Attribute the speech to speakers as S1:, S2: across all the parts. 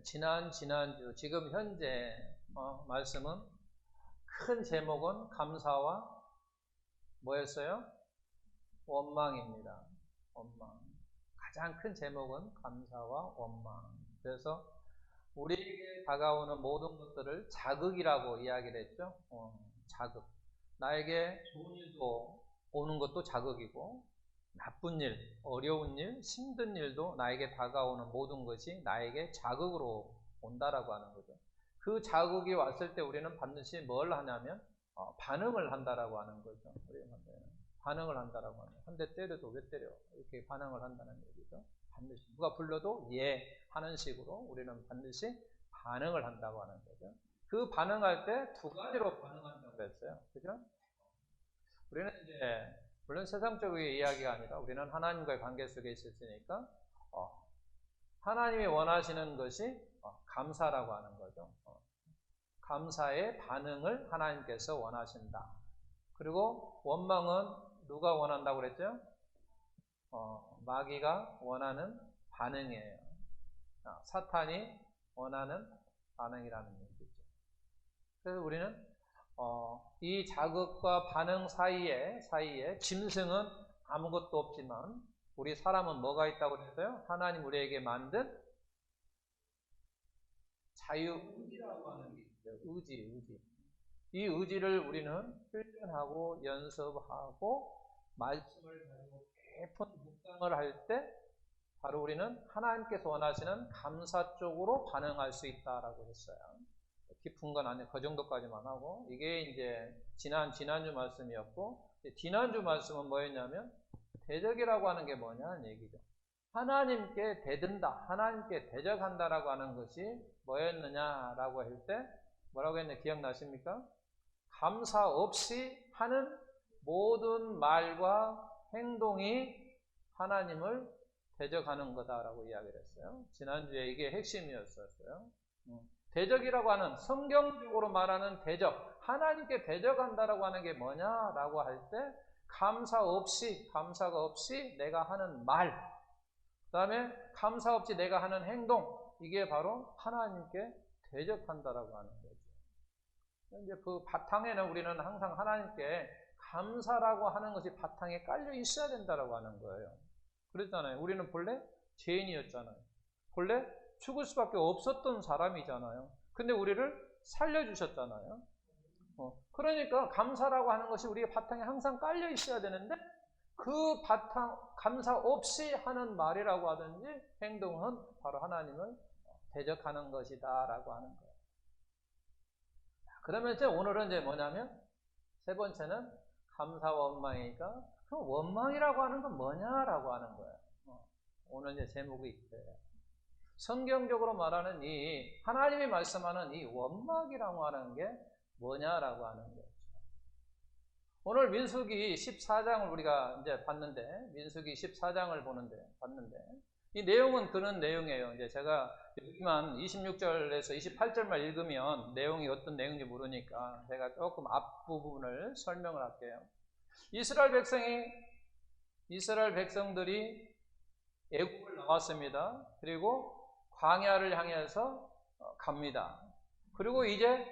S1: 지난주, 지금 현재 말씀은 큰 제목은 감사와 뭐였어요? 원망입니다. 원망. 가장 큰 제목은 감사와 원망. 그래서 우리에게 다가오는 모든 것들을 자극이라고 이야기를 했죠. 자극. 나에게 좋은 일도 오는 것도 자극이고, 나쁜 일, 어려운 일, 힘든 일도 나에게 다가오는 모든 것이 나에게 자극으로 온다라고 하는 거죠. 그 자극이 왔을 때 우리는 반드시 뭘 하냐면 반응을 한다라고 하는 거죠. 반응을 한다라고 하는, 한 대 때려도 왜 때려? 이렇게 반응을 한다는 얘기죠. 반드시 누가 불러도 예 하는 식으로 우리는 반드시 반응을 한다고 하는 거죠. 그 반응할 때 두 가지로 반응한다고 했어요. 그죠? 우리는 이제 물론 세상적인 이야기가 아니라 우리는 하나님과의 관계 속에 있었으니까 하나님이 원하시는 것이 감사라고 하는 거죠. 감사의 반응을 하나님께서 원하신다. 그리고 원망은 누가 원한다고 그랬죠? 마귀가 원하는 반응이에요. 사탄이 원하는 반응이라는 얘기죠. 그래서 우리는 이 자극과 반응 사이에 짐승은 아무것도 없지만 우리 사람은 뭐가 있다고 그랬어요? 하나님 우리에게 만든 자유의지라고 하는 게 있어요. 의지. 이 의지를 우리는 훈련하고 연습하고 말씀을 가지고 깊은 묵상을 할 때 바로 우리는 하나님께서 원하시는 감사 쪽으로 반응할 수 있다라고 했어요. 깊은 건 아니에요. 그 정도까지만 하고, 이게 이제 지난주 말씀이었고, 지난주 말씀은 뭐였냐면 대적이라고 하는 게 뭐냐는 얘기죠. 하나님께 대든다, 하나님께 대적한다라고 하는 것이 뭐였느냐라고 할 때 뭐라고 했냐 기억나십니까? 감사 없이 하는 모든 말과 행동이 하나님을 대적하는 거다라고 이야기를 했어요. 지난주에 이게 핵심이었었어요. 대적이라고 하는, 성경적으로 말하는 대적, 하나님께 대적한다라고 하는 게 뭐냐라고 할 때 감사가 없이 내가 하는 말, 그 다음에 감사 없이 내가 하는 행동, 이게 바로 하나님께 대적한다라고 하는 거죠. 이제 그 바탕에는 우리는 항상 하나님께 감사라고 하는 것이 바탕에 깔려 있어야 된다라고 하는 거예요. 그랬잖아요. 우리는 본래 죄인이었잖아요. 본래 죽을 수밖에 없었던 사람이잖아요. 근데 우리를 살려주셨잖아요. 그러니까 감사라고 하는 것이 우리의 바탕에 항상 깔려 있어야 되는데, 그 바탕, 감사 없이 하는 말이라고 하든지 행동은 바로 하나님을 대적하는 것이다 라고 하는 거예요. 그러면 이제 오늘은 이제 뭐냐면, 세 번째는 감사와 원망이니까 그 원망이라고 하는 건 뭐냐라고 하는 거예요. 오늘 이제 제목이 있대요. 성경적으로 말하는 이 하나님이 말씀하는 이 원망이라고 하는 게 뭐냐라고 하는 거죠. 오늘 민수기 14장을 우리가 이제 봤는데, 민수기 14장을 봤는데 이 내용은 그런 내용이에요. 이제 제가 여기만 26절에서 28절만 읽으면 내용이 어떤 내용인지 모르니까 제가 조금 앞부분을 설명을 할게요. 이스라엘 백성들이 애굽을 나왔습니다. 그리고 광야를 향해서 갑니다. 그리고 이제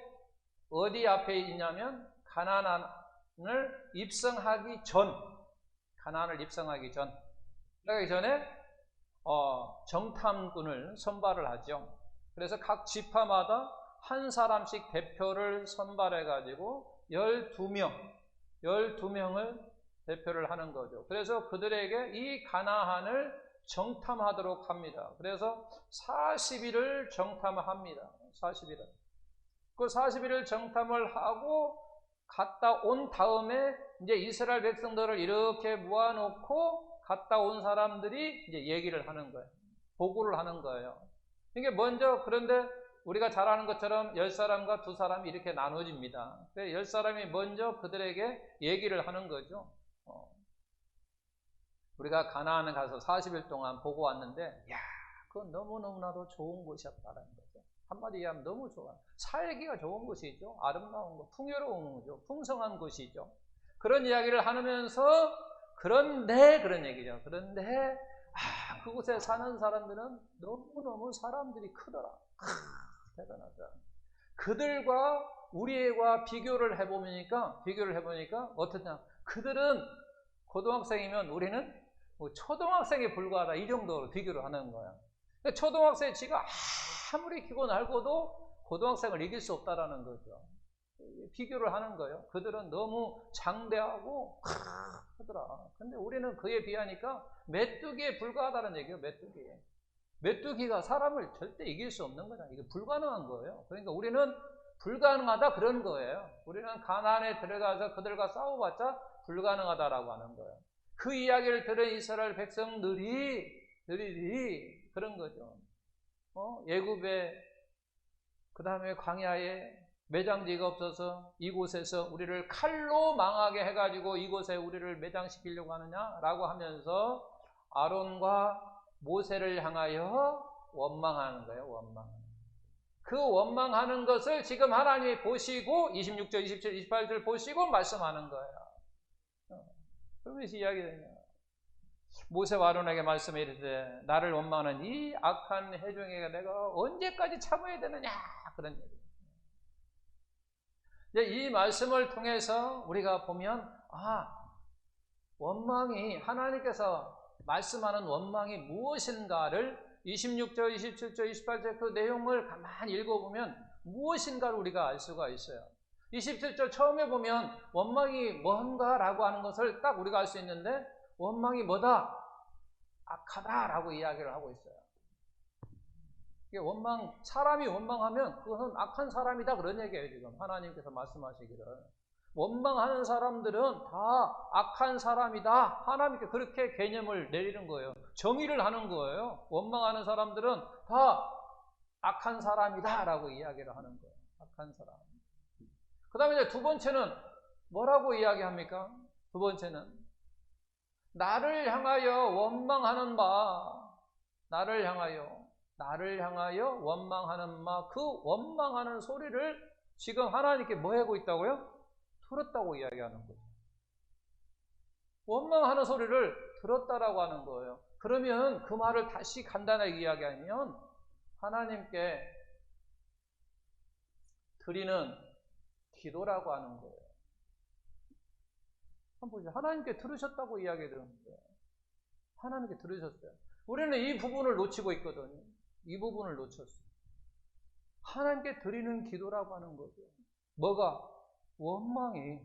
S1: 어디 앞에 있냐면 가나안을 입성하기 전, 그러기 전에 정탐꾼을 선발을 하죠. 그래서 각 지파마다 한 사람씩 대표를 선발해 가지고 12명을 대표를 하는 거죠. 그래서 그들에게 이 가나안을 정탐하도록 합니다. 그래서 40일을 정탐합니다. 40일을. 그 40일을 정탐을 하고 갔다 온 다음에 이제 이스라엘 백성들을 이렇게 모아놓고 갔다 온 사람들이 이제 얘기를 하는 거예요. 보고를 하는 거예요. 이게 먼저, 그런데 우리가 잘 아는 것처럼 10사람과 2사람이 이렇게 나눠집니다. 10사람이 먼저 그들에게 얘기를 하는 거죠. 우리가 가나안에 가서 40일 동안 보고 왔는데, 야, 그건 너무너무나도 좋은 곳이었다라는 거죠. 한마디 얘기하면 너무 좋아요. 살기가 좋은 곳이죠. 아름다운 곳, 풍요로운 곳이죠. 풍성한 곳이죠. 그런 이야기를 하면서, 그런데 그런 얘기죠. 그런데 그곳에 사는 사람들은 너무너무 사람들이 크더라. 대단하다. 그들과 우리와 비교를 해보니까 어떠냐? 그들은 고등학생이면 우리는 뭐 초등학생에 불과하다, 이 정도로 비교를 하는 거야. 초등학생 지가 아무리 키고 날고도 고등학생을 이길 수 없다라는 거죠. 비교를 하는 거예요. 그들은 너무 장대하고 하더라. 근데 우리는 그에 비하니까 메뚜기에 불과하다는 얘기예요. 메뚜기가 사람을 절대 이길 수 없는 거잖아요. 이게 불가능한 거예요. 그러니까 우리는 불가능하다 그런 거예요. 우리는 가나안에 들어가서 그들과 싸워봤자 불가능하다라고 하는 거예요. 그 이야기를 들은 이스라엘 백성들이 그런 거죠. 애굽에, 그 다음에 광야에 매장지가 없어서 이곳에서 우리를 칼로 망하게 해가지고 이곳에 우리를 매장시키려고 하느냐라고 하면서 아론과 모세를 향하여 원망하는 거예요. 그 원망하는 것을 지금 하나님이 보시고 26절, 27절, 28절 보시고 말씀하는 거예요. 그러면서 이야기되냐. 모세와 아론에게 말씀해 이르되 나를 원망하는 이 악한 회중에게 내가 언제까지 참아야 되느냐, 그런 얘기예요. 이 말씀을 통해서 우리가 보면 원망이, 하나님께서 말씀하는 원망이 무엇인가를 26절, 27절, 28절 그 내용을 가만히 읽어보면 무엇인가를 우리가 알 수가 있어요. 27절 처음에 보면 원망이 뭔가라고 하는 것을 딱 우리가 알 수 있는데, 원망이 뭐다? 악하다라고 이야기를 하고 있어요. 이게 사람이 원망하면 그것은 악한 사람이다, 그런 얘기예요. 지금 하나님께서 말씀하시기를 원망하는 사람들은 다 악한 사람이다, 하나님께 그렇게 개념을 내리는 거예요. 정의를 하는 거예요. 원망하는 사람들은 다 악한 사람이다 라고 이야기를 하는 거예요. 악한 사람. 그 다음에 이제 두 번째는 뭐라고 이야기합니까? 두 번째는 나를 향하여 원망하는 바, 나를 향하여 원망하는 마, 그 원망하는 소리를 지금 하나님께 뭐 하고 있다고요? 들었다고 이야기하는 거예요. 원망하는 소리를 들었다라고 하는 거예요. 그러면 그 말을 다시 간단하게 이야기하면 하나님께 드리는 기도라고 하는 거예요. 한번 보세요. 하나님께 들으셨다고 이야기하는데 하나님께 들으셨어요. 우리는 이 부분을 놓치고 있거든요. 이 부분을 놓쳤어요. 하나님께 드리는 기도라고 하는 거죠. 뭐가? 원망이.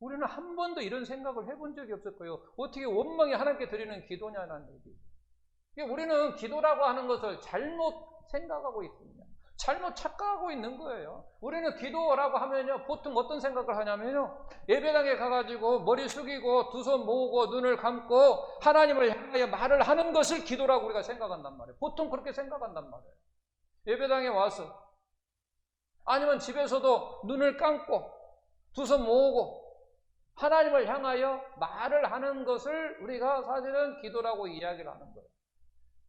S1: 우리는 한 번도 이런 생각을 해본 적이 없을 거예요. 어떻게 원망이 하나님께 드리는 기도냐는 얘기죠. 우리는 기도라고 하는 것을 잘못 생각하고 있습니다. 잘못 착각하고 있는 거예요. 우리는 기도라고 하면요, 보통 어떤 생각을 하냐면요, 예배당에 가가지고 머리 숙이고 두 손 모으고 눈을 감고 하나님을 향하여 말을 하는 것을 기도라고 우리가 생각한단 말이에요. 보통 그렇게 생각한단 말이에요. 예배당에 와서, 아니면 집에서도 눈을 감고 두 손 모으고 하나님을 향하여 말을 하는 것을 우리가 사실은 기도라고 이야기를 하는 거예요.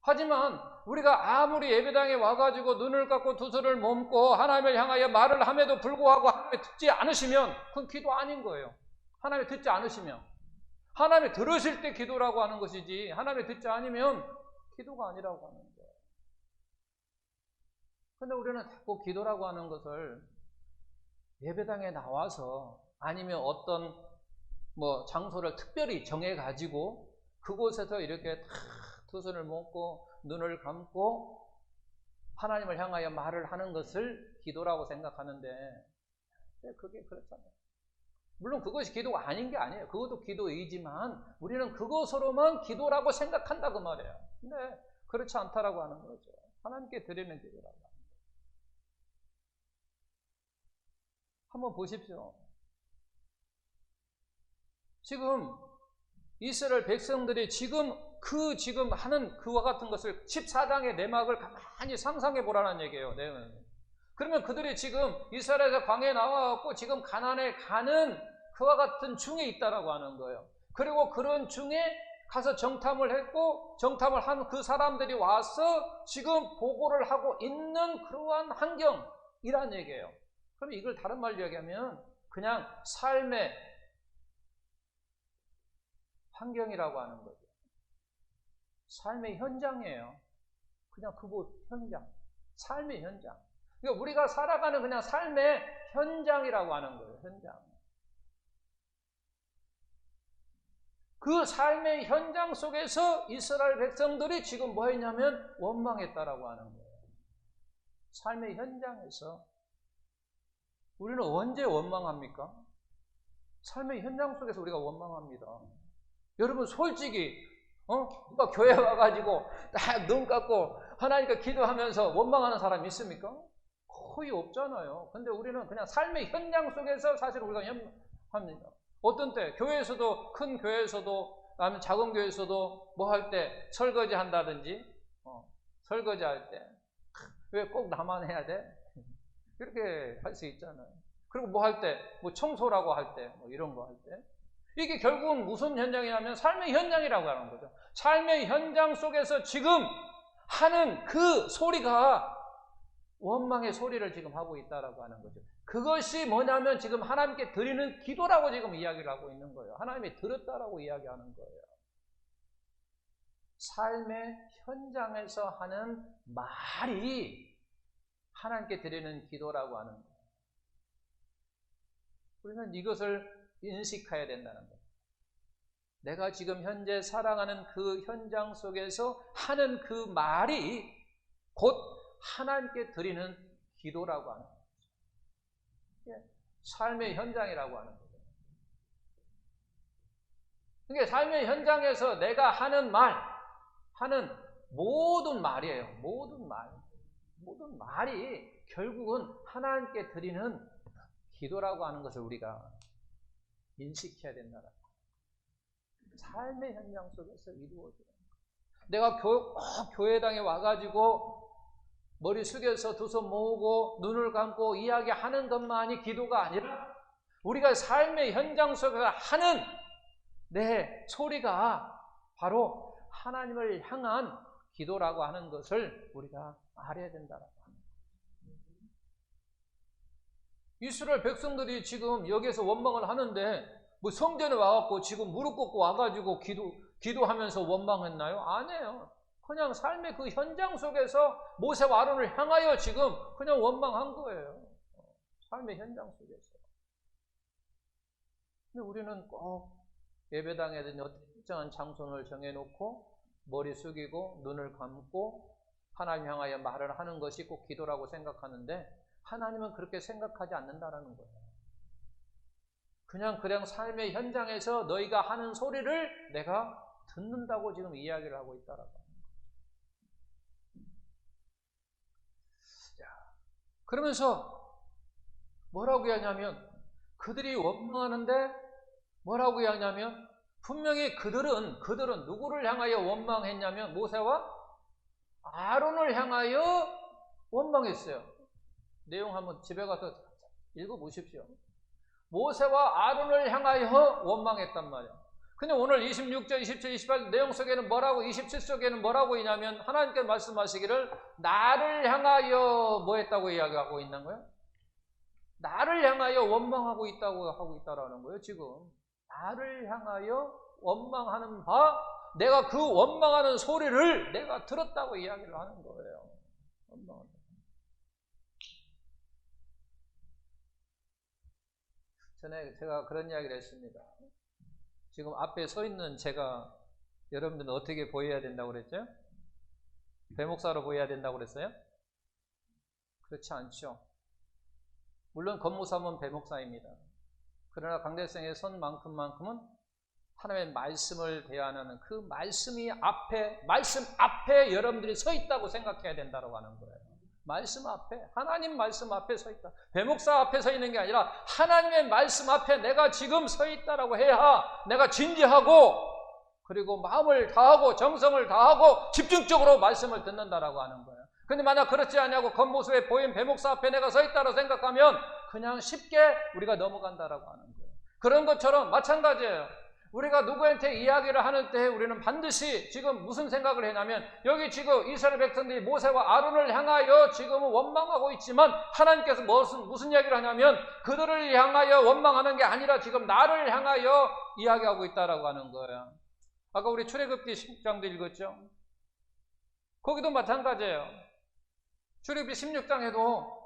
S1: 하지만 우리가 아무리 예배당에 와가지고 눈을 감고 두 손을 모으고 하나님을 향하여 말을 함에도 불구하고 하나님이 듣지 않으시면 그건 기도 아닌 거예요. 하나님이 듣지 않으시면, 하나님이 들으실 때 기도라고 하는 것이지 하나님이 듣지 않으면 기도가 아니라고 하는 거예요. 그런데 우리는 자꾸 기도라고 하는 것을 예배당에 나와서 아니면 어떤 장소를 특별히 정해가지고 그곳에서 이렇게 두 손을 모으고 눈을 감고 하나님을 향하여 말을 하는 것을 기도라고 생각하는데 그게 그렇잖아요. 물론 그것이 기도가 아닌 게 아니에요. 그것도 기도이지만 우리는 그것으로만 기도라고 생각한다 그 말이에요. 근데 그렇지 않다라고 하는 거죠. 하나님께 드리는 기도라고 하는 거예요. 한번 보십시오. 지금 이스라엘 백성들이 지금 하는 그와 같은 것을 14장의 내막을 가만히 상상해 보라는 얘기예요. 그러면 그들이 지금 이스라엘에서 광야에 나와갖고 지금 가나안에 가는 그와 같은 중에 있다라고 하는 거예요. 그리고 그런 중에 가서 정탐을 했고 정탐을 한 그 사람들이 와서 지금 보고를 하고 있는 그러한 환경이란 얘기예요. 그럼 이걸 다른 말로 얘기하면 그냥 삶의 환경이라고 하는 거죠. 삶의 현장이에요. 그냥 그곳 현장. 삶의 현장. 그러니까 우리가 살아가는 그냥 삶의 현장이라고 하는 거예요. 현장. 그 삶의 현장 속에서 이스라엘 백성들이 지금 뭐 했냐면 원망했다라고 하는 거예요. 삶의 현장에서. 우리는 언제 원망합니까? 삶의 현장 속에서 우리가 원망합니다. 여러분 솔직히 누가 교회 와가지고 딱 눈 감고 하나님께 기도하면서 원망하는 사람 있습니까? 거의 없잖아요. 근데 우리는 그냥 삶의 현장 속에서 사실 우리가 합니다. 어떤 때 교회에서도, 큰 교회에서도 아니면 작은 교회에서도 뭐 할 때 설거지 한다든지 설거지 할 때 왜 꼭 나만 해야 돼? 이렇게 할 수 있잖아요. 그리고 뭐 할 때, 뭐 청소라고 할 때, 뭐 이런 거 할 때. 이게 결국은 무슨 현장이냐면 삶의 현장이라고 하는 거죠. 삶의 현장 속에서 지금 하는 그 소리가 원망의 소리를 지금 하고 있다라고 하는 거죠. 그것이 뭐냐면 지금 하나님께 드리는 기도라고 지금 이야기를 하고 있는 거예요. 하나님이 들었다라고 이야기하는 거예요. 삶의 현장에서 하는 말이 하나님께 드리는 기도라고 하는 거예요. 우리는 이것을 인식해야 된다는 거예요. 내가 지금 현재 살아가는 그 현장 속에서 하는 그 말이 곧 하나님께 드리는 기도라고 하는 거죠. 삶의 현장이라고 하는 거죠. 그러니까 삶의 현장에서 내가 하는 말, 하는 모든 말이에요. 모든 말이 결국은 하나님께 드리는 기도라고 하는 것을 우리가 인식해야 된다는 거예요. 삶의 현장 속에서 이루어져요. 내가 교회당에 와가지고 머리 숙여서 두 손 모으고 눈을 감고 이야기하는 것만이 기도가 아니라 우리가 삶의 현장 속에서 하는 내 소리가 바로 하나님을 향한 기도라고 하는 것을 우리가 알아야 된다라고 합니다. 이스라엘 백성들이 지금 여기에서 원망을 하는데 뭐 성전에 와갖고 지금 무릎 꿇고 와가지고 기도하면서 원망했나요? 아니에요. 그냥 삶의 그 현장 속에서 모세와 아론을 향하여 지금 그냥 원망한 거예요. 삶의 현장 속에서. 근데 우리는 꼭 예배당에든 특정한 장소를 정해놓고 머리 숙이고 눈을 감고 하나님 향하여 말을 하는 것이 꼭 기도라고 생각하는데 하나님은 그렇게 생각하지 않는다는 거예요. 그냥 삶의 현장에서 너희가 하는 소리를 내가 듣는다고 지금 이야기를 하고 있다라고 합니다. 그러면서 뭐라고 하냐면 그들이 원망하는데 뭐라고 하냐면 분명히 그들은 누구를 향하여 원망했냐면 모세와 아론을 향하여 원망했어요. 내용 한번 집에 가서 읽어보십시오. 모세와 아론을 향하여 원망했단 말이에요. 근데 오늘 26절, 27절, 28절 내용 속에는 뭐라고 27쪽에는 뭐라고 있냐면 하나님께 말씀하시기를 나를 향하여 뭐 했다고 이야기하고 있는 거예요? 나를 향하여 원망하고 있다고 하고 있다라는 거예요. 지금 나를 향하여 원망하는 바 내가 그 원망하는 소리를 내가 들었다고 이야기를 하는 거예요. 원망한다. 전에 제가 그런 이야기를 했습니다. 지금 앞에 서 있는 제가 여러분들은 어떻게 보여야 된다고 그랬죠? 배목사로 보여야 된다고 그랬어요? 그렇지 않죠. 물론 겉모습은 배목사입니다. 그러나 강대성의 선만큼은 하나님의 말씀을 대하는 그 말씀 앞에 여러분들이 서 있다고 생각해야 된다고 하는 거예요. 말씀 앞에, 하나님 말씀 앞에 서 있다. 배목사 앞에 서 있는 게 아니라 하나님의 말씀 앞에 내가 지금 서 있다라고 해야 내가 진지하고 그리고 마음을 다하고 정성을 다하고 집중적으로 말씀을 듣는다라고 하는 거예요. 근데 만약 그렇지 않냐고 겉모습에 보인 배목사 앞에 내가 서 있다고 생각하면 그냥 쉽게 우리가 넘어간다라고 하는 거예요. 그런 것처럼 마찬가지예요. 우리가 누구한테 이야기를 하는 때 우리는 반드시 지금 무슨 생각을 했냐면 여기 지금 이스라엘 백성들이 모세와 아론을 향하여 지금은 원망하고 있지만 하나님께서 무슨 이야기를 하냐면 그들을 향하여 원망하는 게 아니라 지금 나를 향하여 이야기하고 있다라고 하는 거예요. 아까 우리 출애굽기 10장도 읽었죠. 거기도 마찬가지예요. 출애굽기 16장에도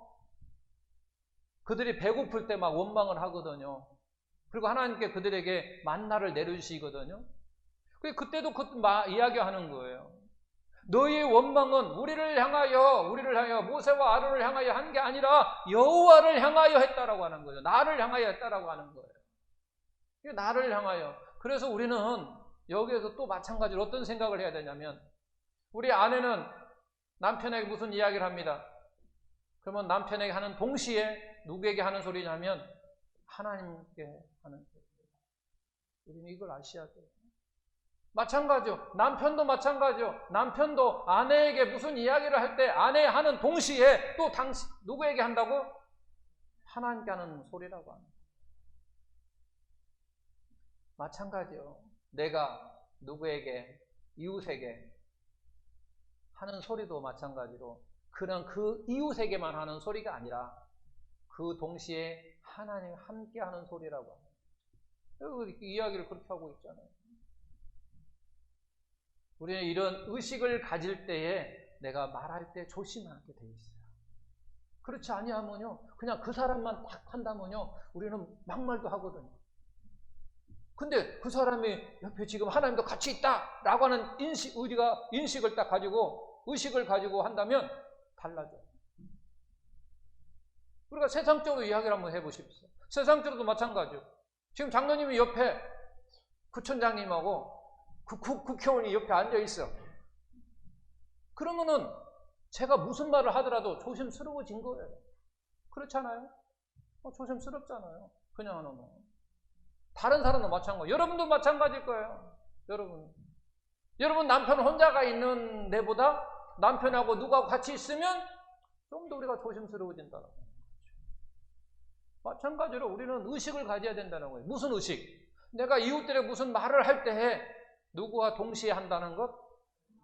S1: 그들이 배고플 때 막 원망을 하거든요. 그리고 하나님께 그들에게 만나를 내려주시거든요. 그때도 이야기하는 거예요. 너희의 원망은 우리를 향하여 모세와 아론을 향하여 한 게 아니라 여호와를 향하여 했다라고 하는 거예요. 나를 향하여 했다라고 하는 거예요. 나를 향하여. 그래서 우리는 여기에서 또 마찬가지로 어떤 생각을 해야 되냐면, 우리 아내는 남편에게 무슨 이야기를 합니다. 그러면 남편에게 하는 동시에 누구에게 하는 소리냐면 하나님께 하는 소리입니다. 우리는 이걸 아셔야 돼요. 마찬가지요. 남편도 마찬가지요. 남편도 아내에게 무슨 이야기를 할 때 아내 하는 동시에 또 누구에게 한다고? 하나님께 하는 소리라고 합니다. 마찬가지요. 내가 누구에게, 이웃에게 하는 소리도 마찬가지로 그냥 그 이웃에게만 하는 소리가 아니라 그 동시에 하나님과 함께 하는 소리라고 합니다. 이렇게 이야기를 그렇게 하고 있잖아요. 우리는 이런 의식을 가질 때에 내가 말할 때 조심하게 돼 있어요. 그렇지 아니하면요, 그냥 그 사람만 딱 한다면요, 우리는 막말도 하거든요. 근데 그 사람이 옆에 지금 하나님도 같이 있다라고 하는 우리가 의식을 가지고 한다면 달라져요. 우리가 세상적으로 이야기를 한번 해보십시오. 세상적으로도 마찬가지죠. 지금 장로님이 옆에 구청장님하고 국회의원이 옆에 앉아 있어. 그러면은 제가 무슨 말을 하더라도 조심스러워진 거예요. 그렇잖아요? 조심스럽잖아요. 그냥 하면. 다른 사람도 마찬가지. 여러분도 마찬가지일 거예요. 여러분 남편 혼자가 있는 데보다 남편하고 누가 같이 있으면 좀 더 우리가 조심스러워진다는 거예요. 마찬가지로 우리는 의식을 가져야 된다는 거예요. 무슨 의식? 내가 이웃들에게 무슨 말을 할 때에 누구와 동시에 한다는 것?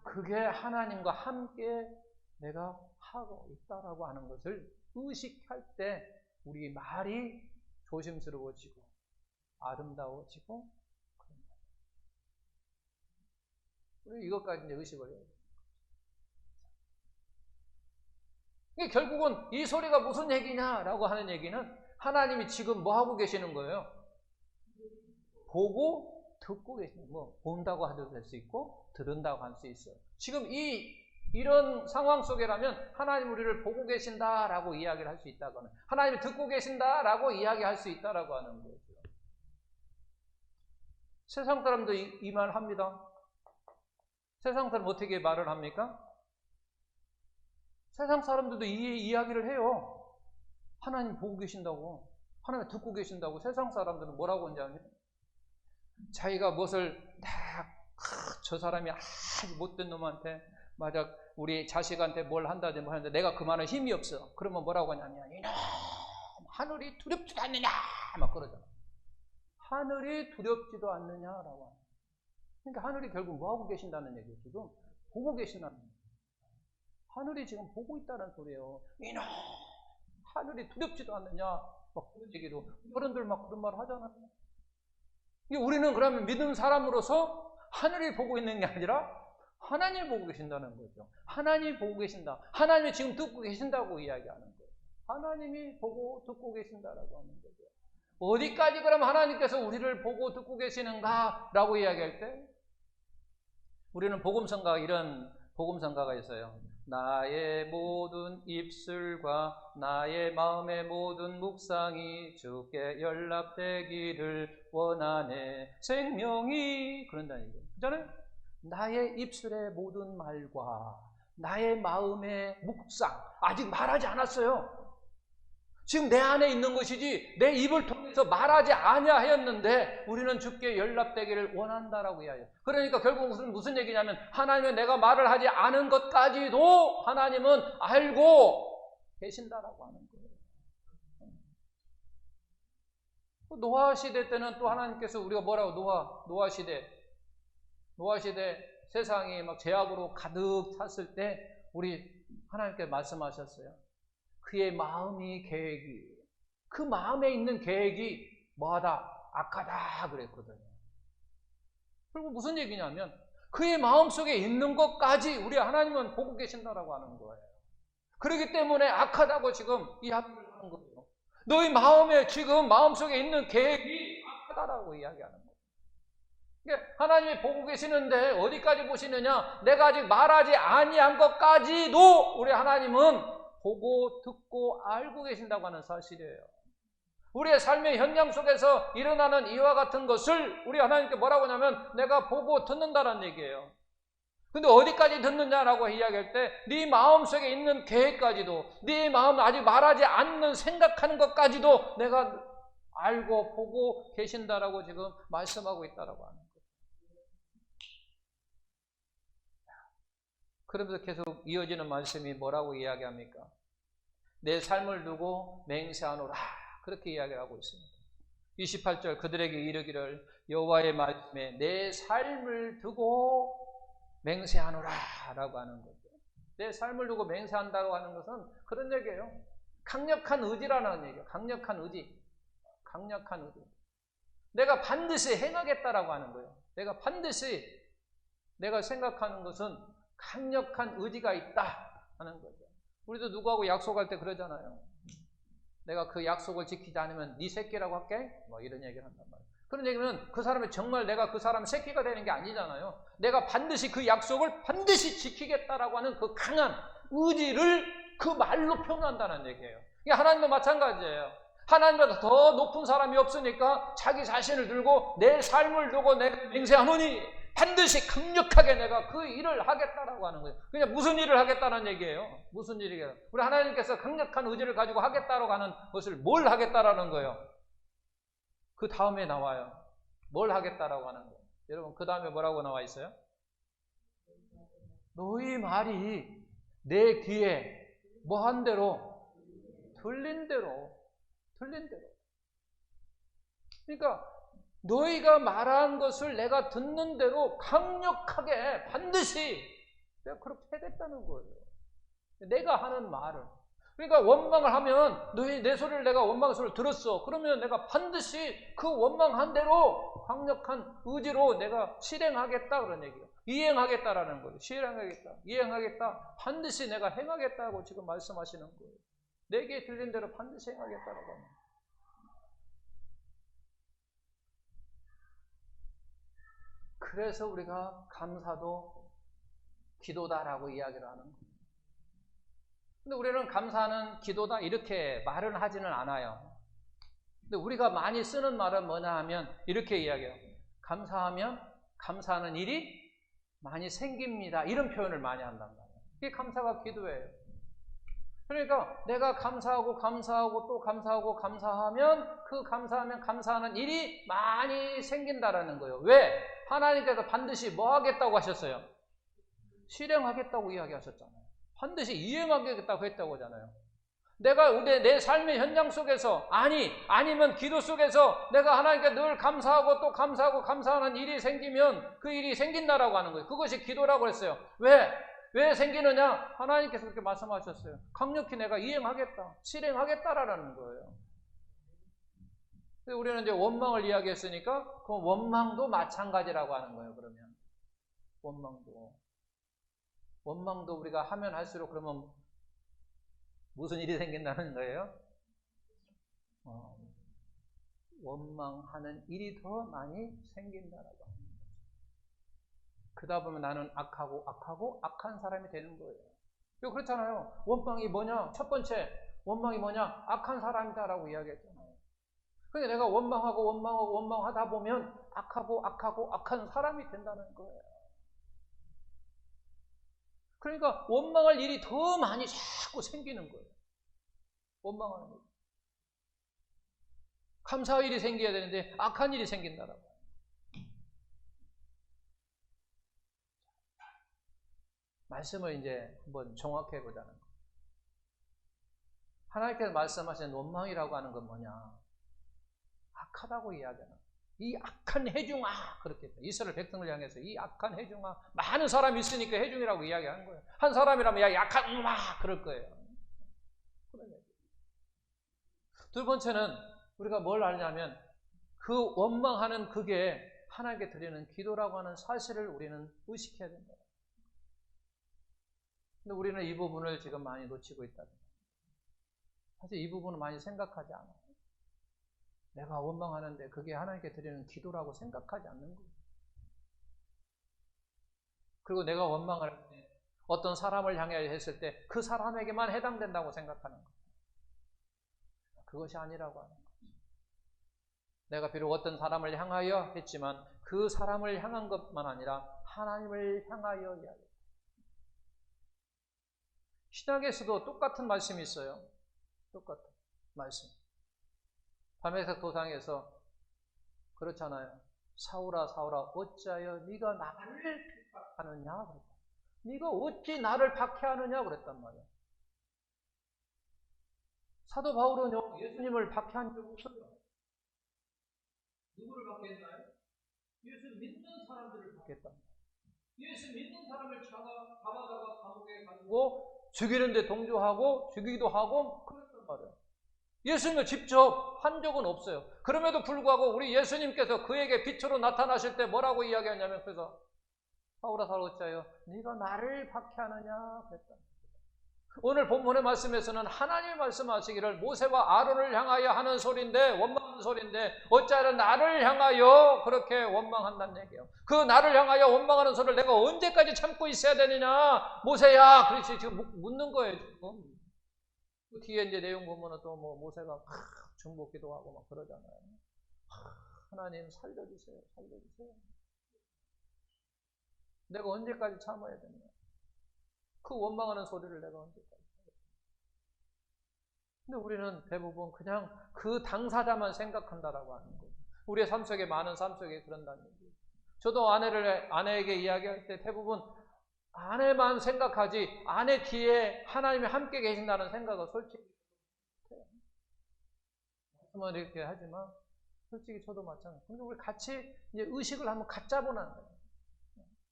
S1: 그게 하나님과 함께 내가 하고 있다라고 하는 것을 의식할 때 우리 말이 조심스러워지고 아름다워지고 그런 거예요. 우리 이것까지 이제 의식을 해야 돼요. 이게 결국은 이 소리가 무슨 얘기냐라고 하는 얘기는 하나님이 지금 뭐 하고 계시는 거예요? 보고 듣고 계시는 거. 본다고 해도 될 수 있고 들은다고 할 수 있어요. 지금 이런 상황 속에라면 하나님 우리를 보고 계신다라고 이야기를 할 수 있다거나 하나님이 듣고 계신다라고 이야기할 수 있다라고 하는 거죠. 세상 사람도 이 말 합니다. 세상 사람 어떻게 말을 합니까? 세상 사람들도 이 이야기를 해요. 하나님 보고 계신다고, 하나님 듣고 계신다고. 세상 사람들은 뭐라고 하냐면 자기가 무엇을 저 사람이 아주 못된 놈한테 만약 우리 자식한테 뭘 한다든지 뭐 하는데 내가 그 말은 힘이 없어. 그러면 뭐라고 하냐면 이놈 하늘이 두렵지도 않느냐 막 그러잖아. 하늘이 두렵지도 않느냐라고 하는. 그러니까 하늘이 결국 뭐 하고 계신다는 얘기예요. 지금 보고 계신다는 얘기예요. 하늘이 지금 보고 있다는 소리예요. 이놈 하늘이 두렵지도 않느냐 막 그런 얘기도 어른들 막 그런 말 하잖아요. 우리는 그러면 믿는 사람으로서 하늘이 보고 있는 게 아니라 하나님이 보고 계신다는 거죠. 하나님이 보고 계신다. 하나님이 지금 듣고 계신다고 이야기하는 거예요. 하나님이 보고 듣고 계신다라고 하는 거죠. 어디까지 그럼 하나님께서 우리를 보고 듣고 계시는가라고 이야기할 때 우리는 이런 복음성가가 있어요. 나의 모든 입술과 나의 마음의 모든 묵상이 주께 연락되기를 원하네. 생명이 그런다는 얘기예요. 그잖아요? 나의 입술의 모든 말과 나의 마음의 묵상 아직 말하지 않았어요. 지금 내 안에 있는 것이지 내 입을 통해서 말하지 아니하였는데 우리는 주께 연락되기를 원한다라고 이야기해요. 그러니까 결국 무슨 얘기냐면 하나님은 내가 말을 하지 않은 것까지도 하나님은 알고 계신다라고 하는 거예요. 노아 시대 때는 또 하나님께서 우리가 뭐라고 노아 시대 세상이 막 죄악으로 가득 찼을 때 우리 하나님께 말씀하셨어요. 그의 마음이 계획이 그 마음에 있는 계획이 뭐하다? 악하다 그랬거든요. 그리고 무슨 얘기냐면 그의 마음속에 있는 것까지 우리 하나님은 보고 계신다라고 하는 거예요. 그렇기 때문에 악하다고 지금 이야기를 하는 거예요. 너희 마음에 지금 마음속에 있는 계획이 악하다라고 이야기하는 거예요. 하나님이 보고 계시는데 어디까지 보시느냐? 내가 아직 말하지 아니한 것까지도 우리 하나님은 보고 듣고 알고 계신다고 하는 사실이에요. 우리의 삶의 현장 속에서 일어나는 이와 같은 것을 우리 하나님께 뭐라고 하냐면 내가 보고 듣는다는 얘기예요. 근데 어디까지 듣느냐라고 이야기할 때 네 마음속에 있는 계획까지도, 네 마음 아직 말하지 않는 생각하는 것까지도 내가 알고 보고 계신다라고 지금 말씀하고 있다라고 하는 거예요. 그러면서 계속 이어지는 말씀이 뭐라고 이야기합니까? 내 삶을 두고 맹세하노라, 그렇게 이야기를 하고 있습니다. 28절 그들에게 이르기를 여호와의 말씀에 내 삶을 두고 맹세하노라 라고 하는 거죠. 내 삶을 두고 맹세한다고 하는 것은 그런 얘기예요. 강력한 의지라는 얘기예요. 강력한 의지. 강력한 의지. 내가 반드시 행하겠다라고 하는 거예요. 내가 반드시 내가 생각하는 것은 강력한 의지가 있다 하는 거죠. 우리도 누구하고 약속할 때 그러잖아요. 내가 그 약속을 지키지 않으면 네 새끼라고 할게? 뭐 이런 얘기를 한단 말이에요. 그런 얘기는 그 사람이 정말 내가 그 사람 새끼가 되는 게 아니잖아요. 내가 반드시 그 약속을 반드시 지키겠다라고 하는 그 강한 의지를 그 말로 표현한다는 얘기예요. 이게 하나님도 마찬가지예요. 하나님보다 더 높은 사람이 없으니까 자기 자신을 들고 내 삶을 두고 내가 맹세하노니 반드시 강력하게 내가 그 일을 하겠다라고 하는 거예요. 그냥 무슨 일을 하겠다는 얘기예요. 무슨 일이겠어요? 우리 하나님께서 강력한 의지를 가지고 하겠다라고 하는 것을 뭘 하겠다라는 거예요? 그 다음에 나와요. 뭘 하겠다라고 하는 거예요. 여러분 그 다음에 뭐라고 나와 있어요? 너희 말이 내 귀에 뭐 한 대로? 들린 대로. 들린 대로. 그러니까 너희가 말한 것을 내가 듣는 대로 강력하게 반드시 내가 그렇게 해야겠다는 거예요. 내가 하는 말을. 그러니까 원망을 하면 너희 내 소리를 내가 원망의 소리를 들었어. 그러면 내가 반드시 그 원망한 대로 강력한 의지로 내가 실행하겠다 그런 얘기예요. 이행하겠다라는 거예요. 실행하겠다. 이행하겠다. 반드시 내가 행하겠다고 지금 말씀하시는 거예요. 내게 들린 대로 반드시 행하겠다라고 합니다. 그래서 우리가 감사도 기도다라고 이야기를 하는 거예요. 근데 우리는 감사는 기도다 이렇게 말은 하지는 않아요. 근데 우리가 많이 쓰는 말은 뭐냐 하면 이렇게 이야기해요. 감사하면 감사하는 일이 많이 생깁니다. 이런 표현을 많이 한단 말이에요. 이게 감사가 기도예요. 그러니까 내가 감사하고 감사하고 또 감사하고 감사하면 그 감사하면 감사하는 일이 많이 생긴다라는 거예요. 왜? 하나님께서 반드시 뭐 하겠다고 하셨어요? 실행하겠다고 이야기하셨잖아요. 반드시 이행하겠다고 했다고 하잖아요. 내가 내 삶의 현장 속에서 아니면 기도 속에서 내가 하나님께 늘 감사하고 또 감사하고 감사하는 일이 생기면 그 일이 생긴다라고 하는 거예요. 그것이 기도라고 했어요. 왜 생기느냐? 하나님께서 그렇게 말씀하셨어요. 강력히 내가 이행하겠다, 실행하겠다라는 거예요. 우리는 이제 원망을 이야기했으니까 그 원망도 마찬가지라고 하는 거예요. 그러면 원망도 우리가 하면 할수록 그러면 무슨 일이 생긴다는 거예요? 원망하는 일이 더 많이 생긴다라고 합니다. 그러다 보면 나는 악한 사람이 되는 거예요. 그렇잖아요. 원망이 뭐냐? 첫 번째 원망이 뭐냐? 악한 사람이다라고 이야기했잖아요. 그러니까 내가 원망하다 보면 악한 사람이 된다는 거예요. 그러니까 원망할 일이 더 많이 자꾸 생기는 거예요. 원망하는 일. 감사할 일이 생겨야 되는데 악한 일이 생긴다라고. 말씀을 이제 한번 정확해 보자는 거예요. 하나님께서 말씀하신 원망이라고 하는 건 뭐냐? 악하다고 이야기하는 이 악한 해중아, 그렇게 이스라엘 백성을 향해서 이 악한 해중아, 많은 사람이 있으니까 해중이라고 이야기하는 거예요. 한 사람이라면 야 약한 놈아 그럴 거예요. 두 번째는 우리가 뭘 알냐면 그 원망하는 그게 하나님께 드리는 기도라고 하는 사실을 우리는 의식해야 된다. 근데 우리는 이 부분을 지금 많이 놓치고 있다. 사실 이 부분은 많이 생각하지 않아요. 내가 원망하는데 그게 하나님께 드리는 기도라고 생각하지 않는 거예요. 그리고 내가 원망을 할 때 어떤 사람을 향해 했을 때 그 사람에게만 해당된다고 생각하는 거예요. 그것이 아니라고 하는 거죠. 내가 비록 어떤 사람을 향하여 했지만 그 사람을 향한 것만 아니라 하나님을 향하여 이야기해요. 신약에서도 똑같은 말씀이 있어요. 똑같은 말씀. 담에색 도상에서 그렇잖아요. 사울아 사울아 어찌하여 네가 나를 박해하느냐 그랬다. 네가 어찌 나를 박해하느냐 그랬단 말이야. 사도 바울은요 예수님을 박해한 적 없어요. 누구를 박해했나요? 예수 믿는 사람들을 박해했다. 예수 믿는 사람을 잡아다가 감옥에 가지고 죽이는데 동조하고 죽이기도 하고 그랬단 말이에요. 예수님을 직접 한 적은 없어요. 그럼에도 불구하고 우리 예수님께서 그에게 빛으로 나타나실 때 뭐라고 이야기하냐면 그래서 사울아 사울아 어찌하여 네가 나를 박해하느냐 그랬다. 오늘 본문의 말씀에서는 하나님이 말씀하시기를 모세와 아론을 향하여 하는 소리인데 원망하는 소리인데 어찌하여 나를 향하여 그렇게 원망한다는 얘기예요. 그 나를 향하여 원망하는 소리를 내가 언제까지 참고 있어야 되느냐 모세야 그렇지 지금 묻는 거예요. 지금. 그 뒤에 이제 내용 보면은 또 뭐 모세가 중보기도 하고 막 그러잖아요. 하나님 살려주세요, 살려주세요. 내가 언제까지 참아야 되냐? 그 원망하는 소리를 내가 언제까지 참아야 되냐? 근데 우리는 대부분 그냥 그 당사자만 생각한다라고 하는 거예요. 우리의 삶 속에 많은 삶 속에 그런다는 얘기예요. 저도 아내에게 이야기할 때 대부분 아내만 생각하지 아내 뒤에 하나님이 함께 계신다는 생각은 솔직히 말씀은 이렇게 하지만 솔직히 저도 마찬가지예요. 근데 우리 같이 이제 의식을 한번 갖자보는 거예요.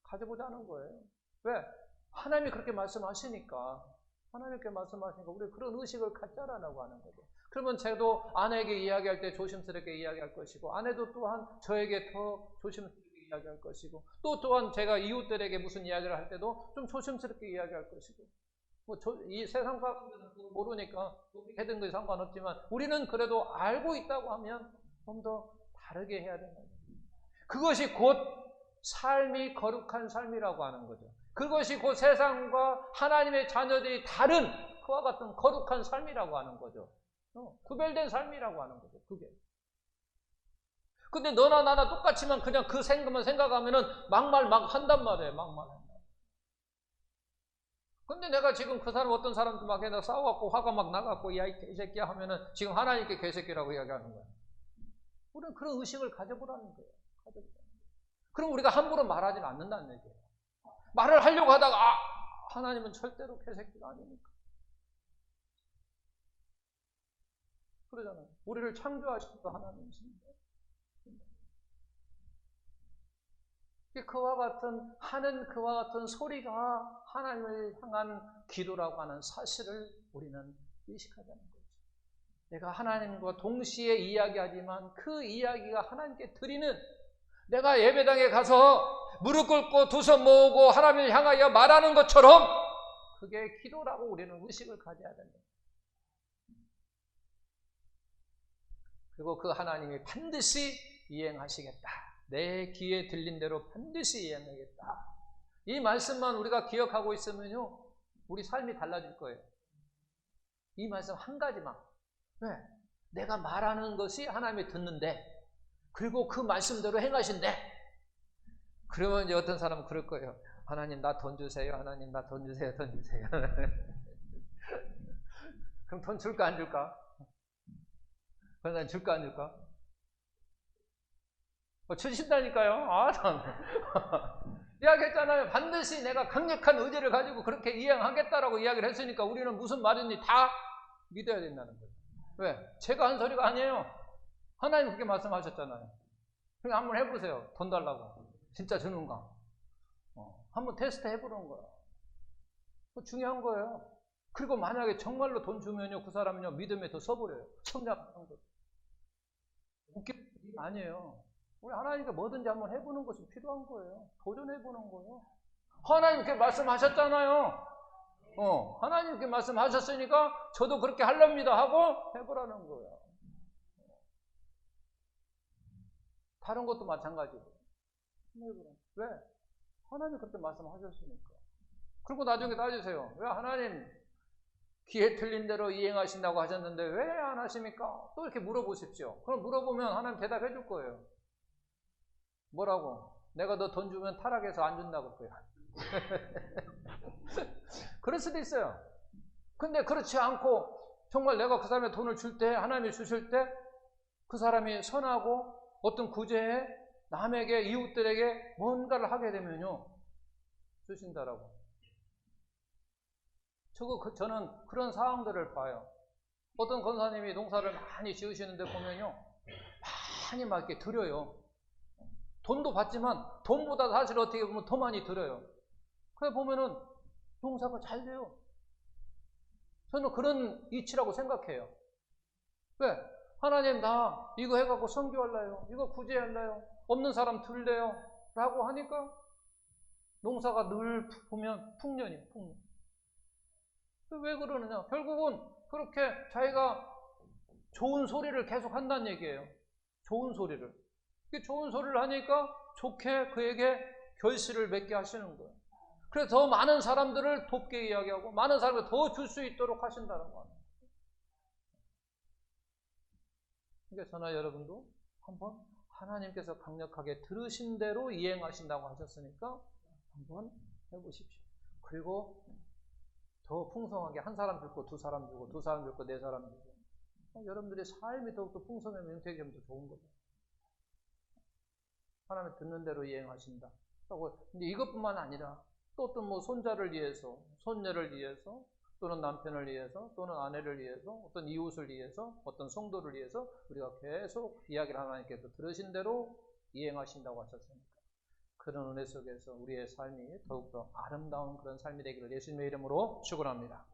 S1: 가져보자는 거예요. 왜? 하나님이 그렇게 말씀하시니까 하나님께 말씀하시니까 우리 그런 의식을 갖자라고 하는 거죠. 그러면 저도 아내에게 이야기할 때 조심스럽게 이야기할 것이고 아내도 또한 저에게 더 조심스럽게 이야기할 것이고 또한 제가 이웃들에게 무슨 이야기를 할 때도 좀 조심스럽게 이야기할 것이고 이 세상 사람들은 모르니까 해든 것이 상관없지만 우리는 그래도 알고 있다고 하면 좀 더 다르게 해야 된다. 그것이 곧 삶이 거룩한 삶이라고 하는 거죠. 그것이 곧 세상과 하나님의 자녀들이 다른 그와 같은 거룩한 삶이라고 하는 거죠. 구별된 삶이라고 하는 거죠. 그게. 근데 너나 나나 똑같지만 그냥 그 생각만 생각하면은 막말 막 한단 말이에요. 막말. 근데 내가 지금 그 사람 어떤 사람도 막 해서 싸워갖고 화가 막 나갖고 야 이 개새끼야 하면은 지금 하나님께 개새끼라고 이야기하는 거야. 우리는 그런 의식을 가져보라는 거예요. 그럼 우리가 함부로 말하지는 않는다는 얘기예요. 말을 하려고 하다가 하나님은 절대로 개새끼가 아니니까. 그러잖아요. 우리를 창조하신 거 하나님이신데. 그와 같은 소리가 하나님을 향한 기도라고 하는 사실을 우리는 의식하자는 거죠. 내가 하나님과 동시에 이야기하지만 그 이야기가 하나님께 드리는 내가 예배당에 가서 무릎 꿇고 두 손 모으고 하나님을 향하여 말하는 것처럼 그게 기도라고 우리는 의식을 가져야 된다. 그리고 그 하나님이 반드시 이행하시겠다. 내 귀에 들린 대로 반드시 이행하겠다. 이 말씀만 우리가 기억하고 있으면요, 우리 삶이 달라질 거예요. 이 말씀 한 가지만. 왜? 내가 말하는 것이 하나님이 듣는데, 그리고 그 말씀대로 행하신대. 그러면 이제 어떤 사람은 그럴 거예요. 하나님 나 돈 주세요. 하나님 나 돈 주세요. 돈 주세요. 그럼 돈 줄까 안 줄까? 그럼 줄까 안 줄까? 주신다니까요. 참. 이야기했잖아요. 반드시 내가 강력한 의지를 가지고 그렇게 이행하겠다라고 이야기를 했으니까 우리는 무슨 말인지 다 믿어야 된다는 거예요. 왜? 제가 한 소리가 아니에요. 하나님 그렇게 말씀하셨잖아요. 그냥 한번 해보세요. 돈 달라고. 진짜 주는가? 한번 테스트 해보는 거야. 그거 중요한 거예요. 그리고 만약에 정말로 돈 주면요, 그 사람은요, 믿음에 더 서버려요. 성장하는 거예요. 웃긴 일이 아니에요. 우리 하나님께 뭐든지 한번 해보는 것이 필요한 거예요. 도전해보는 거예요. 하나님께 말씀하셨잖아요. 하나님께 말씀하셨으니까 저도 그렇게 하렵니다 하고 해보라는 거예요. 다른 것도 마찬가지고. 왜? 하나님이 그렇게 말씀하셨으니까. 그리고 나중에 따지세요. 왜 하나님 귀에 틀린 대로 이행하신다고 하셨는데 왜 안 하십니까? 또 이렇게 물어보십시오. 그럼 물어보면 하나님 대답해 줄 거예요. 뭐라고? 내가 너 돈 주면 타락해서 안 준다고 그럴 거예요. 그럴 수도 있어요. 근데 그렇지 않고 정말 내가 그 사람의 돈을 줄 때, 하나님이 주실 때 그 사람이 선하고 어떤 구제에 남에게, 이웃들에게 뭔가를 하게 되면요, 주신다라고. 저는 그런 상황들을 봐요. 어떤 권사님이 농사를 많이 지으시는데 보면요, 많이 막 이렇게 드려요. 돈도 받지만 돈보다 사실 어떻게 보면 더 많이 들어요. 그래 보면은 농사가 잘 돼요. 저는 그런 이치라고 생각해요. 왜? 하나님 나 이거 해갖고 선교할래요. 이거 구제할래요. 없는 사람 들래요. 라고 하니까 농사가 늘 보면 풍년이에요. 풍년. 왜 그러느냐? 결국은 그렇게 자기가 좋은 소리를 계속 한다는 얘기예요. 좋은 소리를. 좋은 소리를 하니까 좋게 그에게 결실을 맺게 하시는 거예요. 그래서 더 많은 사람들을 돕게 이야기하고 많은 사람을 더 줄 수 있도록 하신다는 거예요. 그러니까 저나 여러분도 한번 하나님께서 강력하게 들으신 대로 이행하신다고 하셨으니까 한번 해보십시오. 그리고 더 풍성하게 한 사람 줄고 두 사람 주고 두 사람 줄고 네 사람 주고 여러분들의 삶이 더욱더 풍성하면 윤택이면 더 좋은 거죠. 하나님 듣는 대로 이행하신다. 근데 이것뿐만 아니라 또 어떤 뭐 손자를 위해서, 손녀를 위해서, 또는 남편을 위해서, 또는 아내를 위해서, 어떤 이웃을 위해서, 어떤 성도를 위해서 우리가 계속 이야기를 하나님께서 들으신 대로 이행하신다고 하셨으니까 그런 은혜 속에서 우리의 삶이 더욱더 아름다운 그런 삶이 되기를 예수님의 이름으로 축원합니다.